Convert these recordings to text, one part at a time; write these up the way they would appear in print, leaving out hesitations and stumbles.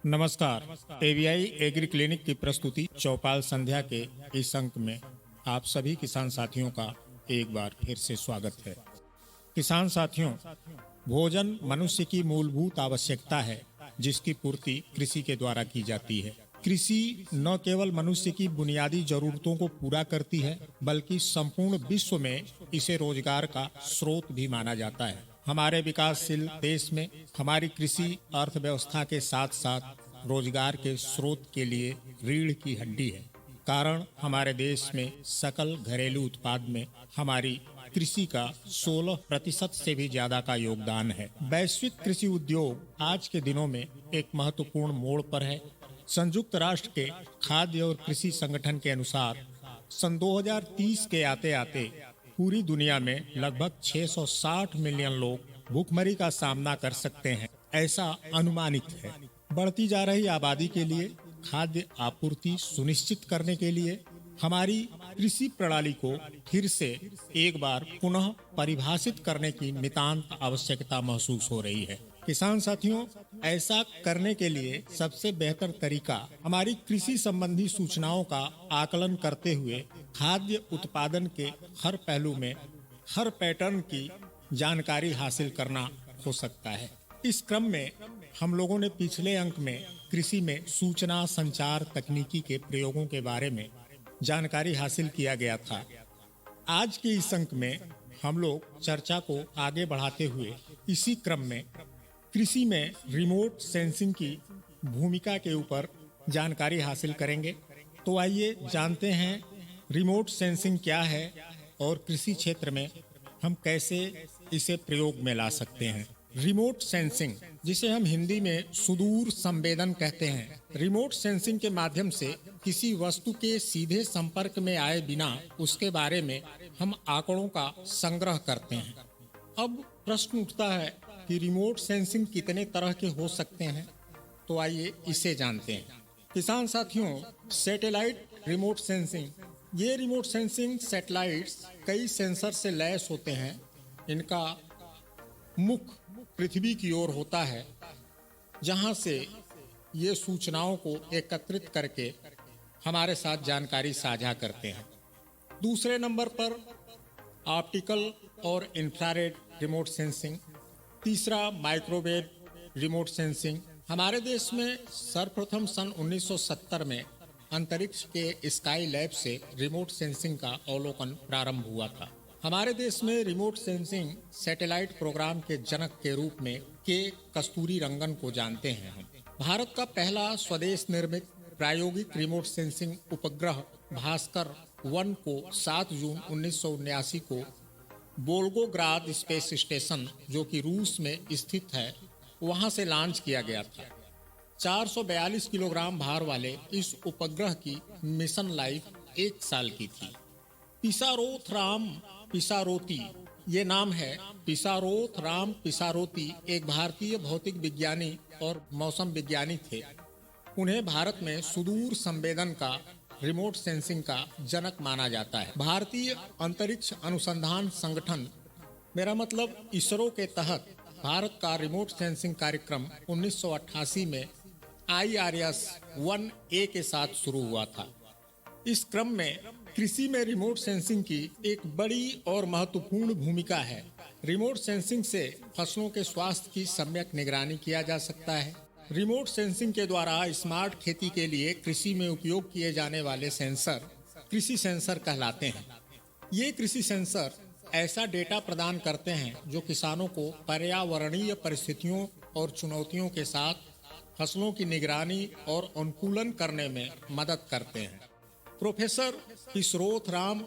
नमस्कार। AVI agree clinic की प्रस्तुति चौपाल संध्या के इस अंक में आप सभी किसान साथियों का एक बार फिर से स्वागत है। किसान साथियों, भोजन मनुष्य की मूलभूत आवश्यकता है जिसकी पूर्ति कृषि के द्वारा की जाती है। कृषि न केवल मनुष्य की बुनियादी जरूरतों को पूरा करती है बल्कि संपूर्ण विश्व में इसे रोजगार का स्रोत भी माना जाता है। हमारे विकासशील देश में हमारी कृषि अर्थव्यवस्था के साथ साथ रोजगार के स्रोत के लिए रीढ़ की हड्डी है। कारण हमारे देश में सकल घरेलू उत्पाद में हमारी कृषि का 16% से भी ज्यादा का योगदान है। वैश्विक कृषि उद्योग आज के दिनों में एक महत्वपूर्ण मोड़ पर है। संयुक्त राष्ट्र के खाद्य और कृषि संगठन के अनुसार सन 2030 के आते आते पूरी दुनिया में लगभग 660 मिलियन लोग भूखमरी का सामना कर सकते हैं, ऐसा अनुमानित है। बढ़ती जा रही आबादी के लिए खाद्य आपूर्ति सुनिश्चित करने के लिए हमारी कृषि प्रणाली को फिर से एक बार पुनः परिभाषित करने की नितांत आवश्यकता महसूस हो रही है। किसान साथियों, ऐसा करने के लिए सबसे बेहतर तरीका हमारी कृषि संबंधी सूचनाओं का आकलन करते हुए खाद्य उत्पादन के हर पहलू में हर पैटर्न की जानकारी हासिल करना हो सकता है। इस क्रम में हम लोगों ने पिछले अंक में कृषि में सूचना संचार तकनीकी के प्रयोगों के बारे में जानकारी हासिल किया गया था। आज के इस अंक में हम लोग चर्चा को आगे बढ़ाते हुए इसी क्रम में कृषि में रिमोट सेंसिंग की भूमिका के ऊपर जानकारी हासिल करेंगे। तो आइए जानते हैं रिमोट सेंसिंग क्या है और कृषि क्षेत्र में हम कैसे इसे प्रयोग में ला सकते हैं। रिमोट सेंसिंग, जिसे हम हिंदी में सुदूर संवेदन कहते हैं, रिमोट सेंसिंग के माध्यम से किसी वस्तु के सीधे संपर्क में आए बिना उसके बारे में हम आंकड़ों का संग्रह करते हैं। अब प्रश्न उठता है कि रिमोट सेंसिंग कितने तरह के हो सकते हैं, तो आइए इसे जानते हैं। किसान साथियों, सैटेलाइट रिमोट सेंसिंग, ये रिमोट सेंसिंग सैटेलाइट्स कई सेंसर से लैस होते हैं। इनका मुख पृथ्वी की ओर होता है, जहां से ये सूचनाओं को एकत्रित करके हमारे साथ जानकारी साझा करते हैं। दूसरे नंबर पर ऑप्टिकल और इंफ्रारेड रिमोट सेंसिंग, तीसरा माइक्रोवेव रिमोट सेंसिंग। हमारे देश में सर्वप्रथम सन 1970 में अंतरिक्ष के स्काई लैब से रिमोट सेंसिंग का अवलोकन प्रारंभ हुआ था। हमारे देश में रिमोट सेंसिंग सैटेलाइट प्रोग्राम के जनक के रूप में के कस्तूरी रंगन को जानते हैं। हम भारत का पहला स्वदेश निर्मित प्रायोगिक रिमोट सेंसिंग उपग्रह भास्कर 1 को 7 जून 1979 को वोल्गोग्राद स्पेस स्टेशन, जो कि रूस में स्थित है, वहां से लॉन्च किया गया था। 442 किलोग्राम भार वाले इस उपग्रह की मिशन लाइफ 1 साल की थी। पिसारोथ राम पिसारोती, ये नाम है। पिसारोथ राम पिसारोती एक भारतीय भौतिक विज्ञानी और मौसम विज्ञानी थे। उन्हें भारत में सुदूर संवेदन का रिमोट सेंसिंग का जनक माना जाता है। भारतीय अंतरिक्ष अनुसंधान संगठन, मेरा मतलब इसरो के तहत भारत का रिमोट सेंसिंग कार्यक्रम 1988 में IRS-1A के साथ शुरू हुआ था। इस क्रम में कृषि में रिमोट सेंसिंग की एक बड़ी और महत्वपूर्ण भूमिका है। रिमोट सेंसिंग से फसलों के स्वास्थ्य की सम्यक निगरानी किया जा सकता है। रिमोट सेंसिंग के द्वारा स्मार्ट खेती के लिए कृषि में उपयोग किए जाने वाले सेंसर कृषि सेंसर कहलाते हैं। ये कृषि सेंसर ऐसा डेटा प्रदान करते हैं जो किसानों को पर्यावरणीय परिस्थितियों और चुनौतियों के साथ फसलों की निगरानी और अनुकूलन करने में मदद करते हैं। प्रोफेसर पिसरोथ राम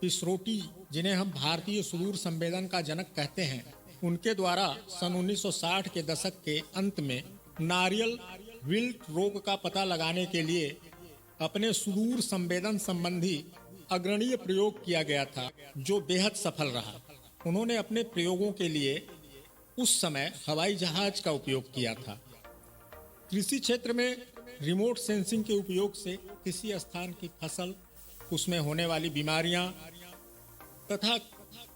पिसरोटी, जिन्हें हम भारतीय सुदूर संवेदन का जनक कहते हैं, उनके द्वारा सन 1960 के दशक के अंत में नारियल विल्ट रोग का पता लगाने के लिए अपने सुदूर संवेदन संबंधी अग्रणीय प्रयोग किया गया था, जो बेहद सफल रहा। उन्होंने अपने प्रयोगों के लिए उस समय हवाई जहाज का उपयोग किया था। कृषि क्षेत्र में रिमोट सेंसिंग के उपयोग से किसी स्थान की फसल, उसमें होने वाली बीमारियां तथा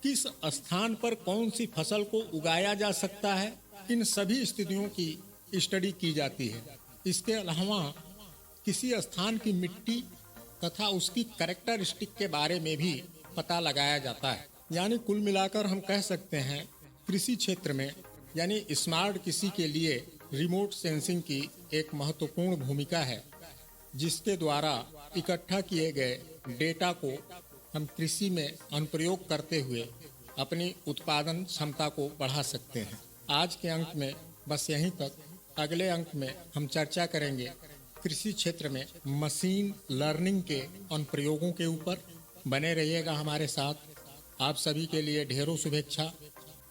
किस स्थान पर कौन सी फसल को उगाया जा सकता है, इन सभी स्थितियों की स्टडी की जाती है। इसके अलावा किसी स्थान की मिट्टी तथा उसकी कैरेक्टरिस्टिक के बारे में भी पता लगाया जाता है। यानी कुल मिलाकर हम कह सकते हैं कृषि क्षेत्र में यानी स्मार्ट कृषि के लिए रिमोट सेंसिंग की एक महत्वपूर्ण भूमिका है, जिसके द्वारा इकट्ठा किए गए डेटा को हम कृषि में अनुप्रयोग करते हुए अपनी उत्पादन क्षमता को बढ़ा सकते हैं। आज के अंक में बस यहीं तक। अगले अंक में हम चर्चा करेंगे कृषि क्षेत्र में मशीन लर्निंग के अनुप्रयोगों के ऊपर। बने रहिएगा हमारे साथ। आप सभी के लिए ढेरों शुभेच्छा।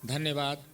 धन्यवाद।